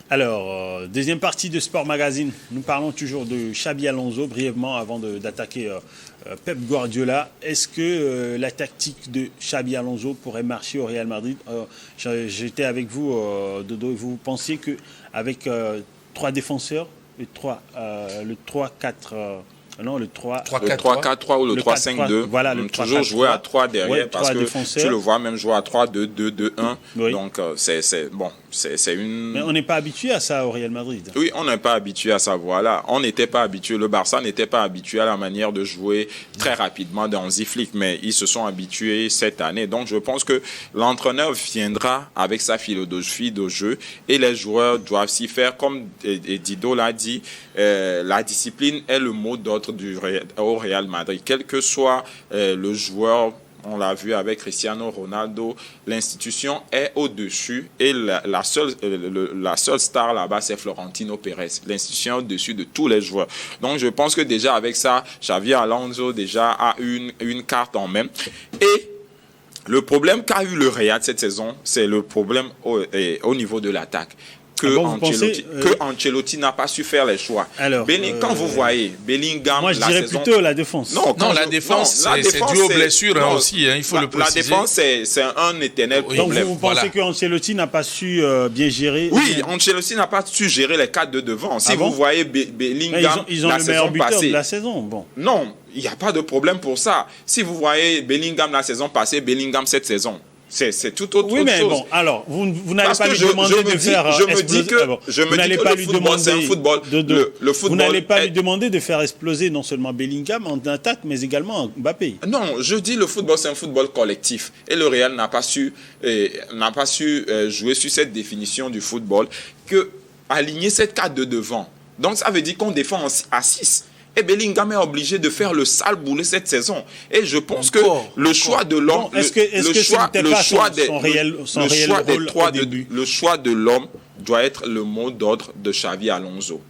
Alors, deuxième partie de Sport Magazine. Nous parlons toujours de Xabi Alonso brièvement avant d'attaquer Pep Guardiola. Est-ce que la tactique de Xabi Alonso pourrait marcher au Real Madrid? J'étais avec vous, Dodo, et vous pensiez qu'avec trois défenseurs, le 3-4... non, le 3-4-3 ou le 3-5-2. Voilà, toujours jouer à 3 derrière, ouais, parce que défenseurs. Tu le vois même jouer à 3-2-2-2-1. Oui. Donc, c'est une... Mais on n'est pas habitué à ça au Real Madrid. Oui, on n'est pas habitué à ça, voilà. On n'était pas habitué, le Barça n'était pas habitué à la manière de jouer très rapidement dans Ziflik, mais ils se sont habitués cette année. Donc, je pense que l'entraîneur viendra avec sa philosophie de jeu et les joueurs doivent s'y faire. Comme Dido l'a dit, la discipline est le mot d'ordre au Real Madrid. Quel que soit le joueur, on l'a vu avec Cristiano Ronaldo, l'institution est au-dessus et la seule star là-bas, c'est Florentino Pérez. L'institution est au-dessus de tous les joueurs. Donc, je pense que déjà avec ça, Xabi Alonso déjà a une carte en main. Et le problème qu'a eu le Real cette saison, c'est le problème au niveau de l'attaque. Ancelotti n'a pas su faire les choix. Alors, quand vous voyez Bellingham, moi je dirais plutôt la défense. La défense, c'est dû aux blessures aussi, il faut le préciser. La défense, c'est un éternel problème. Donc vous pensez qu'Ancelotti n'a pas su bien gérer? Oui, Ancelotti n'a pas su gérer les quatre de devant. Si vous voyez Bellingham, ils ont le meilleur buteur de la saison. Bon. Non, il n'y a pas de problème pour ça. Si vous voyez Bellingham la saison passée, Bellingham cette saison, c'est tout autre chose. Oui, mais bon, alors, vous n'allez pas lui demander de faire Vous n'allez pas lui demander de faire exploser non seulement Bellingham en attaque, mais également Mbappé. Non, je dis le football, c'est un football collectif. Et le Real n'a pas su jouer sur cette définition du football, que aligner cette carte de devant. Donc, ça veut dire qu'on défend à 6. Et Bellingham est obligé de faire le sale boulet cette saison. Et je pense que le choix de l'homme, le choix de l'homme doit être le mot d'ordre de Xabi Alonso.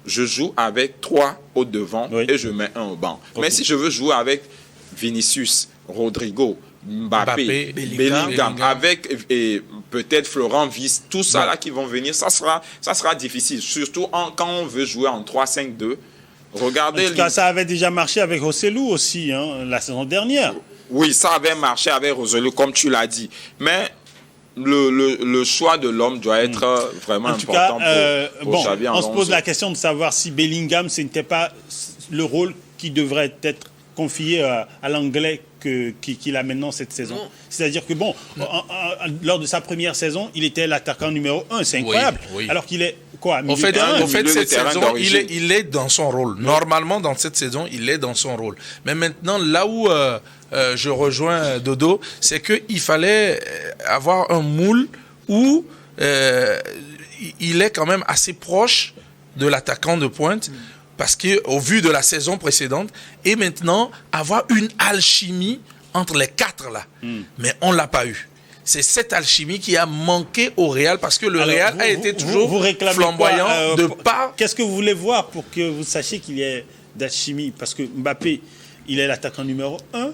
Je joue avec 3 au devant et je mets 1 au banc. Okay. Mais si je veux jouer avec Vinicius, Rodrigo, Mbappé, Bellingham, avec peut-être Florent Viss, tout ça là qui vont venir, ça sera difficile. Surtout quand on veut jouer en 3-5-2. Regardez. En tout cas, ça avait déjà marché avec Rossellou aussi, la saison dernière. Oui, ça avait marché avec Rossellou, comme tu l'as dit. Mais le choix de l'homme doit être vraiment important pour Xabi Alonso. On se pose la question de savoir si Bellingham, ce n'était pas le rôle qui devrait être confié à l'anglais qu'il a maintenant cette saison. C'est-à-dire que, lors de sa première saison, il était l'attaquant numéro 1. C'est incroyable. Oui. Alors qu'il est, en fait, cette saison, il est dans son rôle. Normalement, dans cette saison, il est dans son rôle. Mais maintenant, là où je rejoins Dodo, c'est qu'il fallait avoir un moule où il est quand même assez proche de l'attaquant de pointe. Parce qu'au vu de la saison précédente, et maintenant, avoir une alchimie entre les 4 là. Mais on ne l'a pas eu. C'est cette alchimie qui a manqué au Real, parce que le Real a été toujours flamboyant de part. Qu'est-ce que vous voulez voir pour que vous sachiez qu'il y ait d'alchimie? Parce que Mbappé, il est l'attaquant numéro 1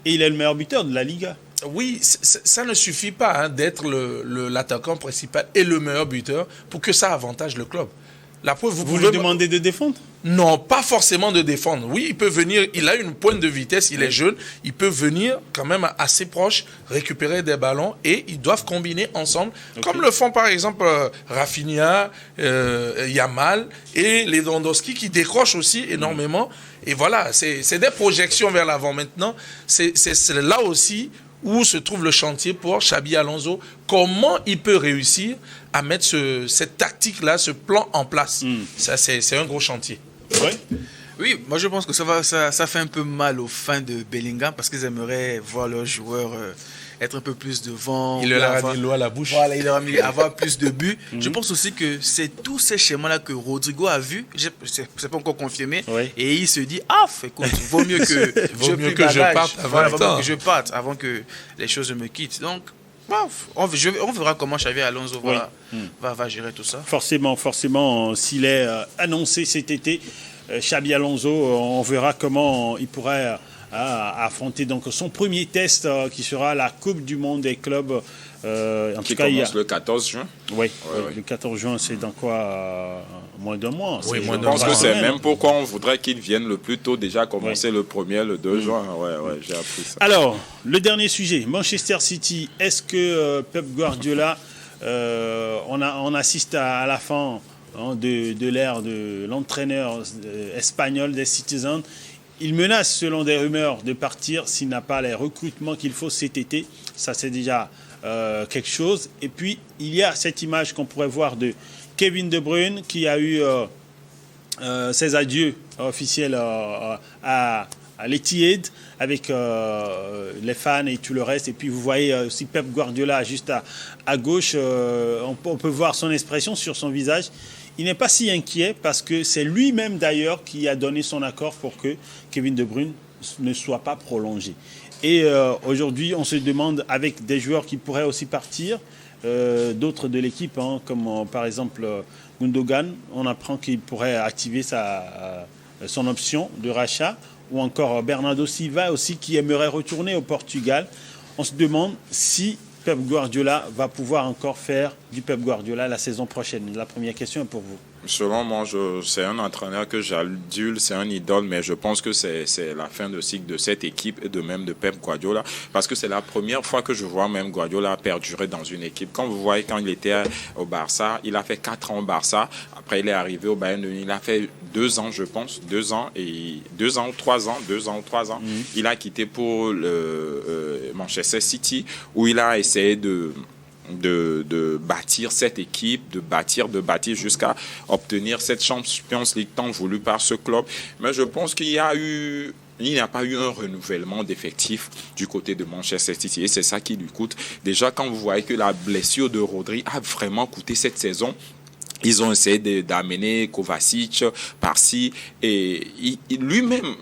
et il est le meilleur buteur de la Liga. Oui, ça ne suffit pas d'être l'attaquant principal et le meilleur buteur pour que ça avantage le club. La preuve, vous lui demandez de défendre? Non, pas forcément de défendre. Oui, il peut venir, il a une pointe de vitesse, il est jeune, il peut venir quand même assez proche, récupérer des ballons et ils doivent combiner ensemble, comme le font par exemple Rafinha, Yamal et Lewandowski qui décrochent aussi énormément. Et voilà, c'est des projections vers l'avant maintenant. C'est là aussi où se trouve le chantier pour Xabi Alonso. Comment il peut réussir à mettre cette tactique-là, ce plan en place. Ça, c'est un gros chantier. Oui, moi je pense que ça fait un peu mal aux fans de Bellingham parce qu'ils aimeraient voir leurs joueurs être un peu plus devant. Il leur a mis l'eau à la bouche. Voilà, il leur a mis avoir plus de buts. Je pense aussi que c'est tous ces schémas-là que Rodrigo a vu. C'est pas encore confirmé. Et il se dit, écoute, vaut mieux que je parte avant que les choses me quittent. Donc, on verra comment Xabi Alonso va gérer tout ça. Forcément, s'il est annoncé cet été, Xabi Alonso, on verra comment il pourrait affronter donc son premier test qui sera la Coupe du Monde des clubs En tout cas, commence le 14 juin. Oui, le 14 juin, c'est dans quoi moins d'un mois. Oui, je pense que c'est même pourquoi on voudrait qu'ils viennent le plus tôt, déjà commencer le 1er, le 2 juin. Ouais, j'ai appris ça. Alors, le dernier sujet, Manchester City. Est-ce que Pep Guardiola, on assiste à la fin de l'ère de l'entraîneur espagnol des Citizens. Il menace, selon des rumeurs, de partir s'il n'a pas les recrutements qu'il faut cet été. Ça, c'est déjà quelque chose. Et puis, il y a cette image qu'on pourrait voir de Kevin De Bruyne qui a eu ses adieux officiels à l'Etihad avec les fans et tout le reste. Et puis, vous voyez aussi Pep Guardiola juste à gauche. On peut voir son expression sur son visage. Il n'est pas si inquiet parce que c'est lui-même d'ailleurs qui a donné son accord pour que Kevin De Bruyne ne soit pas prolongé. Et aujourd'hui, on se demande avec des joueurs qui pourraient aussi partir, d'autres de l'équipe, comme par exemple Gundogan, on apprend qu'il pourrait activer son option de rachat, ou encore Bernardo Silva aussi qui aimerait retourner au Portugal. On se demande si Pep Guardiola va pouvoir encore faire du Pep Guardiola la saison prochaine. La première question est pour vous. Selon moi, c'est un entraîneur que j'adule, c'est un idole, mais je pense que c'est la fin de cycle de cette équipe et de même de Pep Guardiola, parce que c'est la première fois que je vois même Guardiola perdurer dans une équipe. Quand vous voyez, quand il était au Barça, il a fait 4 ans au Barça, après il est arrivé au Bayern, il a fait 2 ans, je pense, 2 ans ou 3 ans. Il a quitté pour le Manchester City, où il a essayé de bâtir cette équipe, de bâtir jusqu'à obtenir cette Champions League tant voulue par ce club. Mais je pense qu'il n'y a pas eu un renouvellement d'effectifs du côté de Manchester City et c'est ça qui lui coûte. Déjà, quand vous voyez que la blessure de Rodri a vraiment coûté cette saison, ils ont essayé d'amener Kovacic par-ci et lui-même,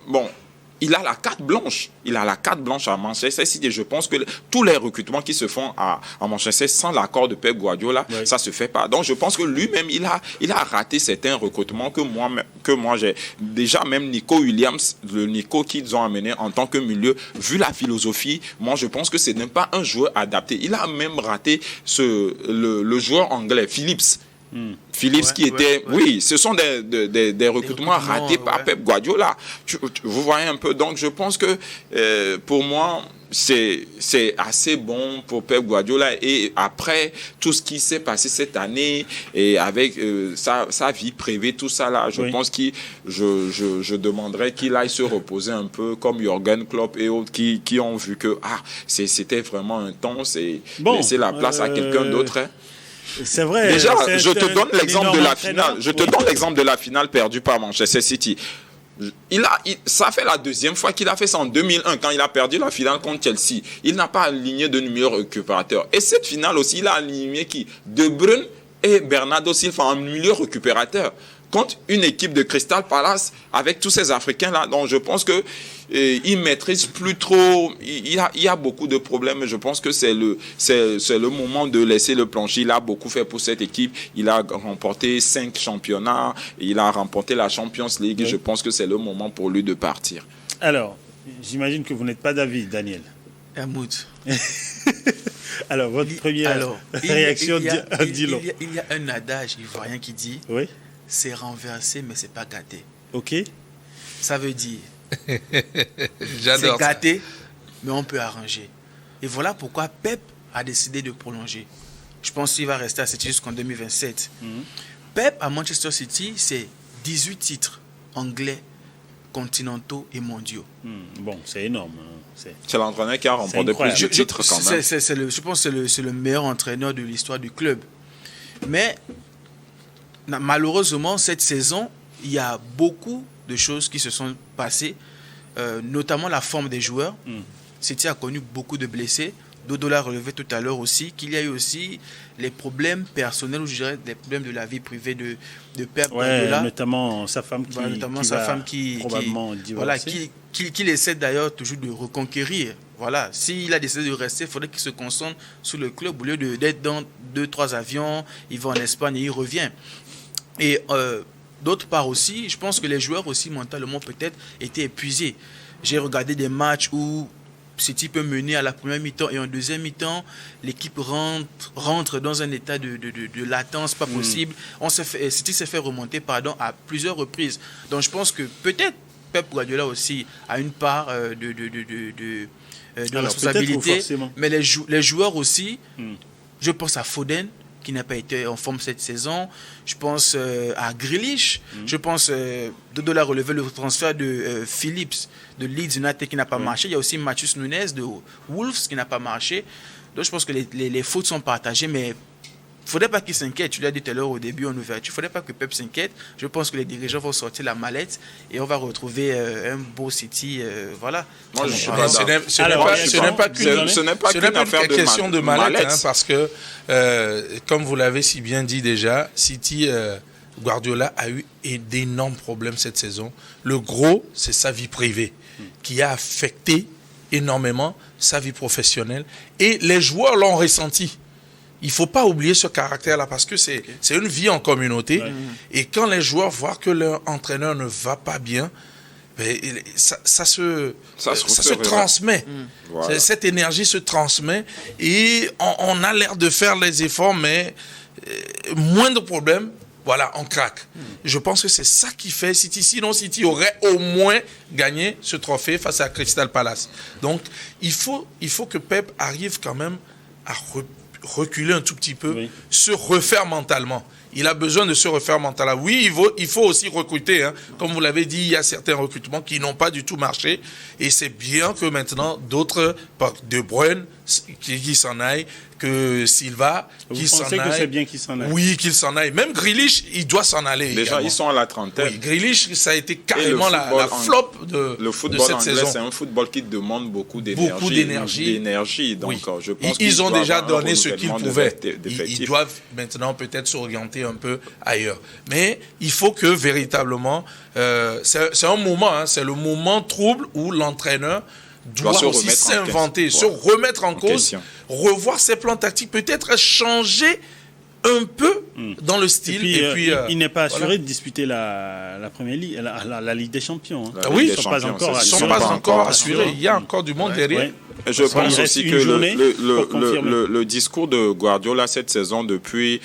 il a la carte blanche. Il a la carte blanche à Manchester City. Je pense que tous les recrutements qui se font à Manchester sans l'accord de Pep Guardiola, ça se fait pas. Donc je pense que lui-même, il a raté certains recrutements que moi j'ai. Déjà même Nico Williams, le Nico qu'ils ont amené en tant que milieu, vu la philosophie, moi je pense que ce n'est pas un joueur adapté. Il a même raté le joueur anglais, Phillips. Phillips oui, ce sont des recrutements ratés par Pep Guardiola. Vous voyez un peu, donc je pense que pour moi c'est assez bon pour Pep Guardiola et après tout ce qui s'est passé cette année et avec sa vie privée, tout ça là, je pense que je demanderais qu'il aille se reposer un peu comme Jürgen Klopp et autres qui ont vu que c'était vraiment intense et laisser la place à quelqu'un d'autre. C'est vrai. Déjà, je te donne l'exemple de la finale. Je te donne l'exemple de la finale perdue par Manchester City. Ça fait la deuxième fois qu'il a fait ça en 2001 quand il a perdu la finale contre Chelsea. Il n'a pas aligné de numéro récupérateur. Et cette finale aussi, il a aligné qui? De Bruyne et Bernardo Silva en milieu récupérateur contre une équipe de Crystal Palace avec tous ces Africains-là. Donc, je pense que il maîtrise plus trop. Il y a beaucoup de problèmes. Je pense que c'est le moment de laisser le plancher. Il a beaucoup fait pour cette équipe. Il a remporté 5 championnats. Il a remporté la Champions League. Oui. Je pense que c'est le moment pour lui de partir. Alors, j'imagine que vous n'êtes pas d'avis, Daniel. Helmut. Alors, votre première réaction, dis-le. Il y a un adage ivoirien qui dit c'est renversé, mais c'est pas gâté. Ok. Ça veut dire c'est gâté, mais on peut arranger. Et voilà pourquoi Pep a décidé de prolonger. Je pense qu'il va rester à City jusqu'en 2027. Pep à Manchester City, c'est 18 titres anglais, continentaux et mondiaux. Bon, c'est énorme. C'est l'entraîneur qui a remporté plus de titres quand même. Je pense que c'est le meilleur entraîneur de l'histoire du club. Mais malheureusement, cette saison, il y a beaucoup de choses qui se sont passées, notamment la forme des joueurs. City a connu beaucoup de blessés. Dodo l'a relevé tout à l'heure aussi, qu'il y a eu aussi les problèmes personnels, ou je dirais des problèmes de la vie privée de Pep Guardiola. Notamment sa femme qui probablement divorcer. Qu'il essaie d'ailleurs toujours de reconquérir. Voilà. S'il a décidé de rester, il faudrait qu'il se concentre sur le club. Au lieu d'être dans 2-3 avions, il va en Espagne et il revient. Et d'autre part aussi, je pense que les joueurs aussi mentalement peut-être étaient épuisés. J'ai regardé des matchs où City peut mener à la première mi-temps et en deuxième mi-temps, l'équipe rentre dans un état de latence, pas possible. City s'est fait remonter à plusieurs reprises. Donc je pense que peut-être Pep Guardiola aussi a une part de responsabilité, mais les joueurs aussi, je pense à Foden, qui n'a pas été en forme cette saison. Je pense à Grealish. Je pense Dodo l'a relevé le transfert de Phillips de Leeds United qui n'a pas marché. Il y a aussi Matheus Nunes de Wolves qui n'a pas marché. Donc je pense que les fautes sont partagées, mais il ne faudrait pas qu'ils s'inquiètent. Tu l'as dit tout à l'heure au début en ouverture. Il ne faudrait pas que Pep s'inquiète. Je pense que les dirigeants vont sortir la mallette et on va retrouver un beau City. Voilà. Moi, ce n'est pas qu'une question de mallette. Parce que, comme vous l'avez si bien dit déjà, City, Guardiola a eu d'énormes problèmes cette saison. Le gros, c'est sa vie privée qui a affecté énormément sa vie professionnelle. Et les joueurs l'ont ressenti. Il ne faut pas oublier ce caractère-là parce que c'est une vie en communauté. Et quand les joueurs voient que leur entraîneur ne va pas bien, ça se transmet. Voilà. Cette énergie se transmet et on a l'air de faire les efforts, mais moins de problèmes. Voilà, on craque. Je pense que c'est ça qui fait City. Sinon, City aurait au moins gagné ce trophée face à Crystal Palace. Donc, il faut que Pep arrive quand même à reculer un tout petit peu, se refaire mentalement. Il a besoin de se refaire mentalement. Oui, il faut aussi recruter. Hein. Comme vous l'avez dit, il y a certains recrutements qui n'ont pas du tout marché. Et c'est bien que maintenant, d'autres, De Bruyne, qui s'en aille, que Silva, qui s'en aille. Vous pensez que c'est bien qu'il s'en aille? Oui, qu'il s'en aille. Même Grealish, il doit s'en aller. Déjà, ils sont à la trentaine. Oui, Grealish, ça a été carrément la flop de le football de cette anglais, saison. c'est un football qui demande beaucoup d'énergie. Donc, je pense ils ont déjà donné ce qu'ils pouvaient. Ils doivent maintenant peut-être s'orienter un peu ailleurs. Mais il faut que véritablement, c'est un moment, hein, c'est le moment trouble où l'entraîneur doit aussi s'inventer, se remettre en cause, revoir ses plans tactiques, peut-être changer un peu dans le style. Et puis il n'est pas assuré de disputer la Première Ligue, la Ligue des Champions. Hein. Oui, ils ne sont pas encore assurés. Il y a encore du monde derrière. Je pense aussi que le discours de Guardiola cette saison, depuis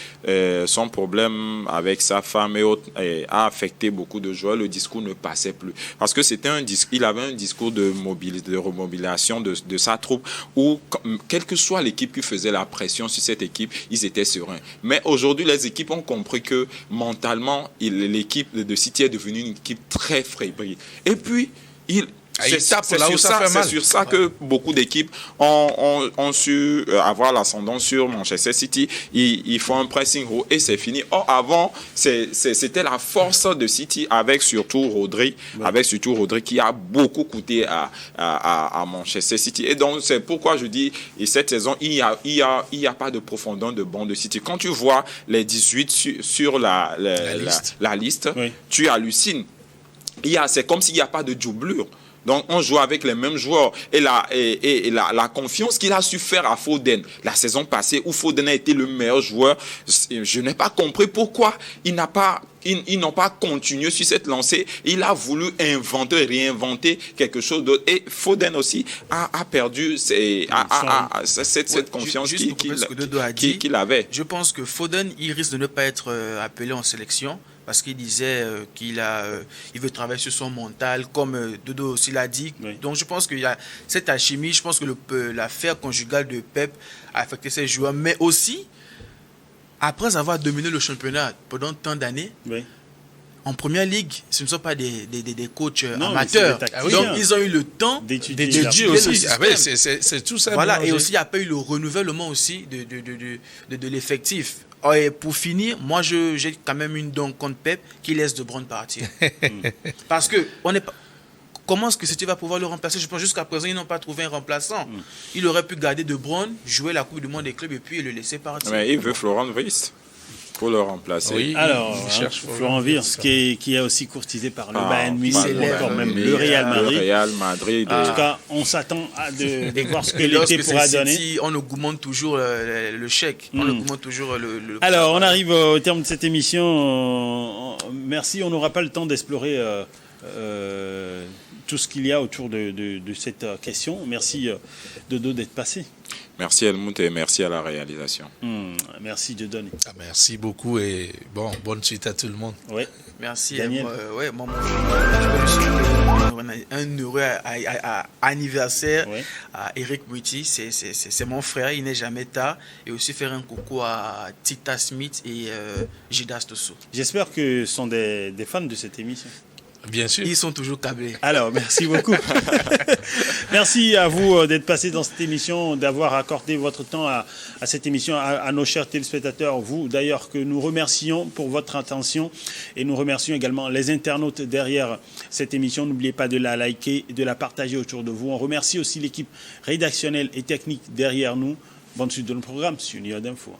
son problème avec sa femme et autres, a affecté beaucoup de joueurs. Le discours ne passait plus. Parce que il avait un discours de remobilisation de sa troupe où, quelle que soit l'équipe qui faisait la pression sur cette équipe, ils étaient sereins. Mais aujourd'hui, les équipes ont compris que mentalement, l'équipe de City est devenue une équipe très fébrile. Et puis, c'est sur ça que beaucoup d'équipes ont su avoir l'ascendant sur Manchester City. Ils font un pressing haut et c'est fini. Or, avant, c'était la force de City avec surtout Rodri qui a beaucoup coûté à Manchester City. Et donc, c'est pourquoi je dis, et cette saison, il y a pas de profondeur de banc de City. Quand tu vois les 18 sur la liste, tu hallucines. C'est comme s'il n'y a pas de doublure. Donc, on joue avec les mêmes joueurs. Et la confiance qu'il a su faire à Foden la saison passée, où Foden a été le meilleur joueur, je n'ai pas compris pourquoi ils n'ont pas continué sur cette lancée. Il a voulu réinventer quelque chose d'autre. Et Foden aussi a perdu cette confiance qu'il avait. Je pense que Foden, il risque de ne pas être appelé en sélection. Parce qu'il disait qu'il veut travailler sur son mental, comme Dodo aussi l'a dit. Oui. Donc je pense qu'il y a cette alchimie. Je pense que l'affaire conjugale de Pep a affecté ses joueurs. Mais aussi, après avoir dominé le championnat pendant tant d'années, en Première Ligue, ce ne sont pas des coachs amateurs. Donc ils ont eu le temps d'étudier aussi. C'est tout ça. Voilà, et aussi il n'y a pas eu le renouvellement aussi de l'effectif. Et pour finir, moi j'ai quand même une don contre Pep qui laisse De Bruyne partir. Parce que comment est-ce que City va pouvoir le remplacer? Je pense jusqu'à présent ils n'ont pas trouvé un remplaçant. Il aurait pu garder De Bruyne, jouer la Coupe du Monde des clubs et puis le laisser partir. Mais il veut Florent Wirtz pour le remplacer. Oui, alors, Florent Wirtz qui est aussi courtisé par le Bayern Munich, encore même le Real Madrid. En tout cas, on s'attend de voir ce que l'été pourra donner. City, on augmente toujours le chèque. On augmente toujours le Alors, on arrive au terme de cette émission. Merci, on n'aura pas le temps d'explorer tout ce qu'il y a autour de cette question. Merci Dodo d'être passé. Merci Helmut et merci à la réalisation. Merci Dieudonné. Merci beaucoup et bonne suite à tout le monde. Ouais. Merci. Daniel. Un heureux anniversaire Ouais. à Eric Mouti, c'est mon frère, il n'est jamais tard. Et aussi faire un coucou à Tita Smith et Jidas Tosso. J'espère que ce sont des fans de cette émission. Bien sûr. Ils sont toujours câblés. Alors, merci beaucoup. Merci à vous d'être passé dans cette émission, d'avoir accordé votre temps à cette émission, à nos chers téléspectateurs, vous d'ailleurs que nous remercions pour votre attention et nous remercions également les internautes derrière cette émission. N'oubliez pas de la liker et de la partager autour de vous. On remercie aussi l'équipe rédactionnelle et technique derrière nous. Bonne suite de nos programmes sur Niod Info.